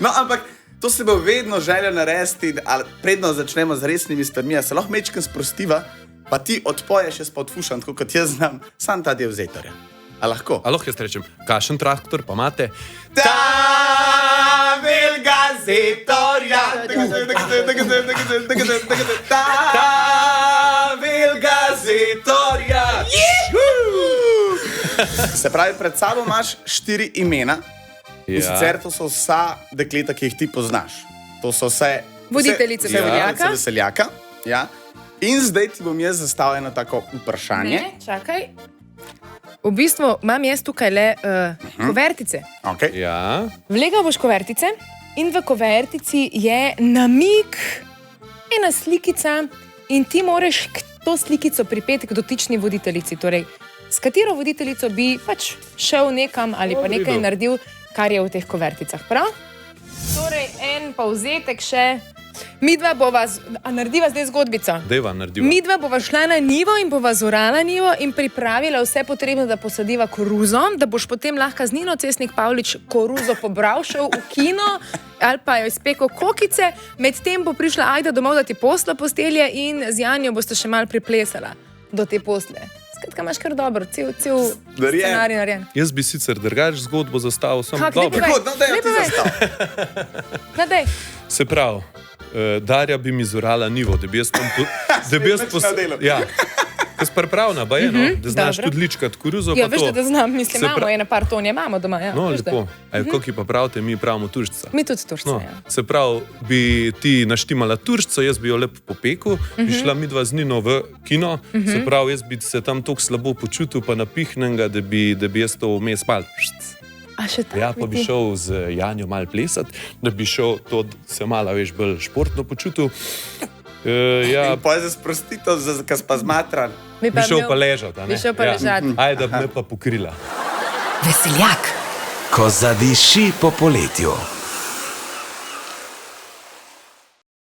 No, ampak to se bo vedno željo narediti, predno začnemo z resnimi stvarmi, se lahko mečkam sprostiva, pa ti odpoješ jaz pa odfušam, tako kot jaz znam, sam ta del vzetorja. A lahko? A lahko jaz rečem, kakšen traktor pa imate? Ta velga zetorja, ta velga zetorja. Se pravi, pred sabo imaš 4 imena. In sicer to so vsa dekleta, ki jih ti poznaš. To so vse voditeljice veseljaka. Ja. In zdaj ti bom jaz zastavil eno tako vprašanje. Ne, čakaj. V bistvu imam jaz tukaj le kovertice. Okay. Ja. Vlegal boš kovertice in v kovertici je namig, ena slikica in ti moraš to slikico pripeti k dotični voditeljici. Torej, s katero voditeljico bi pač šel nekam ali pa nekaj naredil, kar je v teh koverticah, prav? Torej, en povzetek še. Midva bova, narediva zdaj zgodbico. Deva, narediva. Midva bova šla na njivo in bova zorala njivo in pripravila vse potrebno, da posadiva koruzo, da boš potem lahko z Nino Cesnik Pavlič koruzo pobral, šel v kino ali pa jo izpekel kokice, medtem bo prišla Ajda domov, da ti posla postelje in z Janjo boste še malo priplesala do te posle. Skratka, imaš kar dobro, cel scenarij narejen. Jaz bi sicer drugače zgodbo zastavil, sem dobro. Se pravi, Darja bi mi zorala nivo, da bi jaz tam ja. Jaz pripravljena, da znaš tudi ličkat koruzo. Ja, veš, da znam, mislim, imamo ene par tonje, imamo doma. Ja, no, lepo. Koliko pa pravite, mi pravimo turščica. Mi tudi turščica, no, ja. Se pravi, bi ti naštimala turščico, jaz bi jo lepo popekel, bi šla midva z Nino v kino, se pravi, jaz bi se tam toliko slabo počutil, pa napihnenega, da bi jaz to vmes mal. Ja, pa bi šel z Janjo malo plesati, da bi šel to, se malo, veš, bolj športno počutil. Ja. In pa za sprostitev, kaj pa zmatran. Bi šel pa ležati. Bi šel pa ležati. Ajde, da bi me pa pokrila. Veseljak. Ko zadiši po poletju.